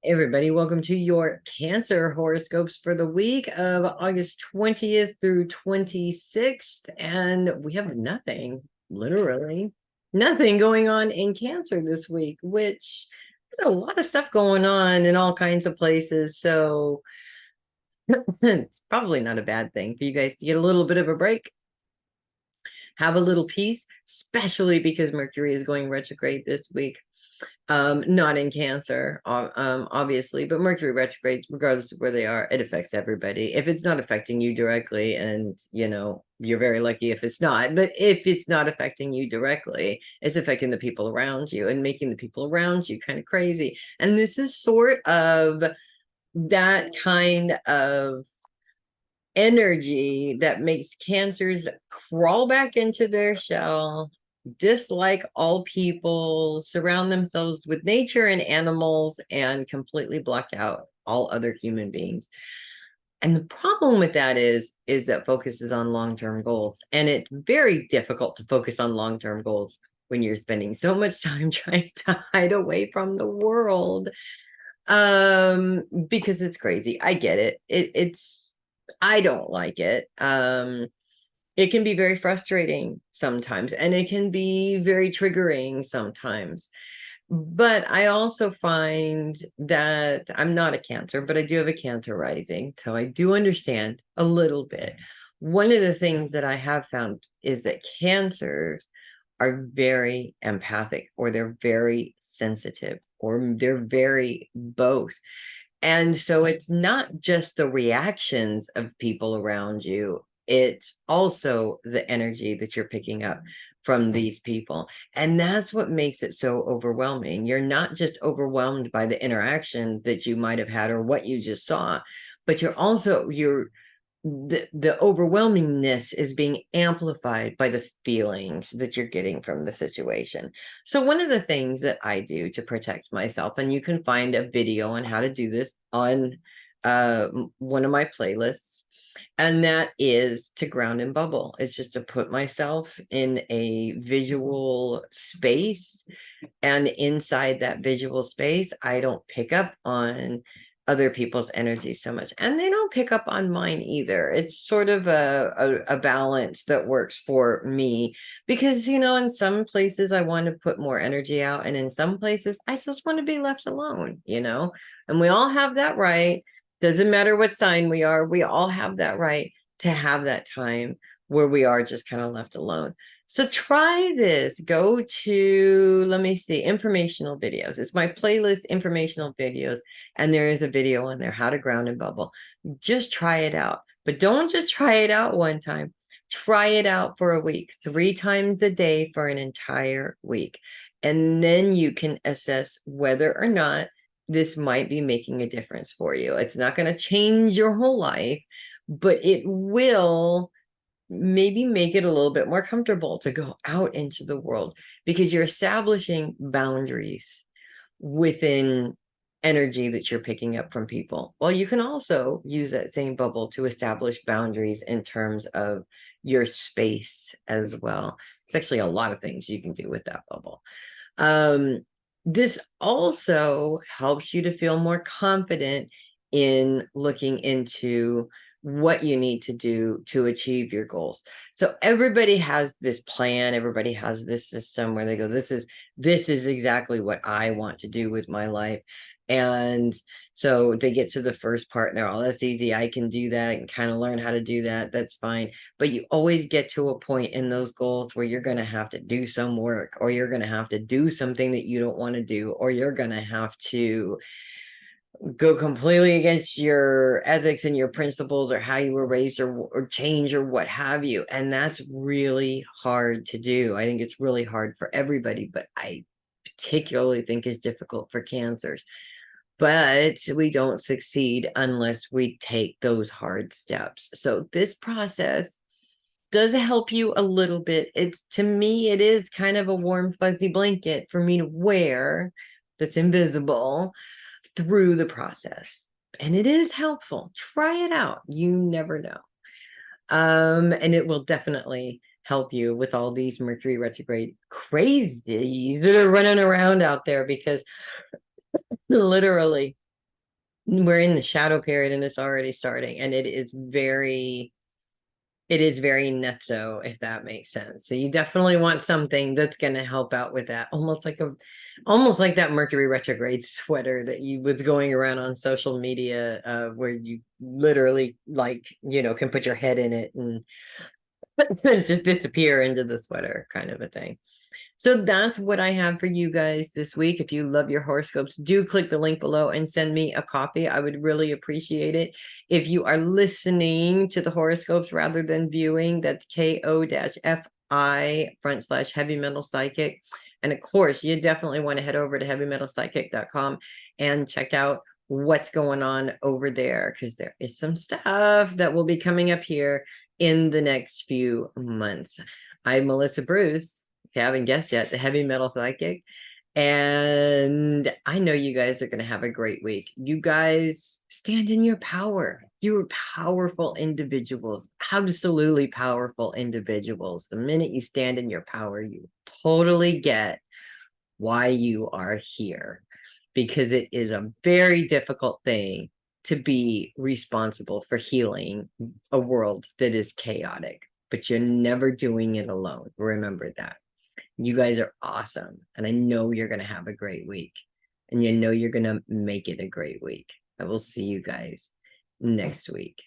Everybody, welcome to your Cancer horoscopes for the week of August 20th through 26th. And we have nothing, literally nothing going on in Cancer this week, which there's a lot of stuff going on in all kinds of places. So it's probably not a bad thing for you guys to get a little bit of a break, have a little peace, especially because Mercury is going retrograde this week. Not in Cancer, obviously, but Mercury retrogrades, regardless of where they are, it affects everybody. If it's not affecting you directly, and you're very lucky if it's not, but if it's not affecting you directly, it's affecting the people around you and making the people around you kind of crazy. And this is sort of that kind of energy that makes Cancers crawl back into their shell, dislike all people, surround themselves with nature and animals, and completely block out all other human beings. And the problem with that is that focus is on long-term goals. And it's very difficult to focus on long-term goals when you're spending so much time trying to hide away from the world. Because it's crazy. I get it. It's I don't like it. It can be very frustrating sometimes, and it can be very triggering sometimes. But I also find that I'm not a Cancer, but I do have a Cancer rising, so I do understand a little bit. One of the things that I have found is that Cancers are very empathic, or they're very sensitive, or they're very both. And so it's not just the reactions of people around you, it's also the energy that you're picking up from these people. And that's what makes it so overwhelming. You're not just overwhelmed by the interaction that you might have had or what you just saw, but you're the overwhelmingness is being amplified by the feelings that you're getting from the situation. So one of the things that I do to protect myself, and you can find a video on how to do this on one of my playlists, and that is to ground and bubble. It's just to put myself in a visual space, and inside that visual space, I don't pick up on other people's energy so much, and they don't pick up on mine either. It's sort of a balance that works for me, because in some places I want to put more energy out, and in some places I just want to be left alone, and we all have that right. Doesn't matter what sign we are, we all have that right to have that time where we are just kind of left alone. So try this. Go to, let me see, informational videos. It's my playlist, informational videos. And there is a video on there, how to ground and bubble. Just try it out. But don't just try it out one time. Try it out for a week, 3 times a day for an entire week. And then you can assess whether or not this might be making a difference for you. It's not going to change your whole life, but it will maybe make it a little bit more comfortable to go out into the world, because you're establishing boundaries within energy that you're picking up from people. Well, you can also use that same bubble to establish boundaries in terms of your space as well. It's actually a lot of things you can do with that bubble. This also helps you to feel more confident in looking into what you need to do to achieve your goals. So everybody has this plan, everybody has this system where they go, this is exactly what I want to do with my life. And so they get to the first part and they're, oh, that's easy, I can do that, and kind of learn how to do that, that's fine. But you always get to a point in those goals where you're going to have to do some work, or you're going to have to do something that you don't want to do, or you're going to have to go completely against your ethics and your principles, or how you were raised, or change, or what have you. And that's really hard to do. I think it's really hard for everybody, but I particularly think is difficult for Cancers. But we don't succeed unless we take those hard steps. So this process does help you a little bit. To me, it is kind of a warm, fuzzy blanket for me to wear that's invisible through the process. And it is helpful. Try it out. You never know. And it will definitely help you with all these Mercury retrograde crazies that are running around out there, because literally we're in the shadow period and it's already starting, and it is very nutso, if that makes sense. So you definitely want something that's going to help out with that. Almost like that Mercury retrograde sweater that you was going around on social media, where you literally like, can put your head in it and just disappear into the sweater kind of a thing. So that's what I have for you guys this week. If you love your horoscopes, do click the link below and send me a copy. I would really appreciate it. If you are listening to the horoscopes rather than viewing, that's KO-FI/heavy metal psychic. And of course, you definitely want to head over to heavymetalpsychic.com and check out what's going on over there, because there is some stuff that will be coming up here in the next few months. I'm Melissa Bruce. If you haven't guessed yet, the Heavy Metal Psychic. And I know you guys are going to have a great week. You guys stand in your power. You're powerful individuals, absolutely powerful individuals. The minute you stand in your power, you totally get why you are here, because it is a very difficult thing to be responsible for healing a world that is chaotic, but you're never doing it alone. Remember that. You guys are awesome. And I know you're going to have a great week. And you know you're going to make it a great week. I will see you guys next week.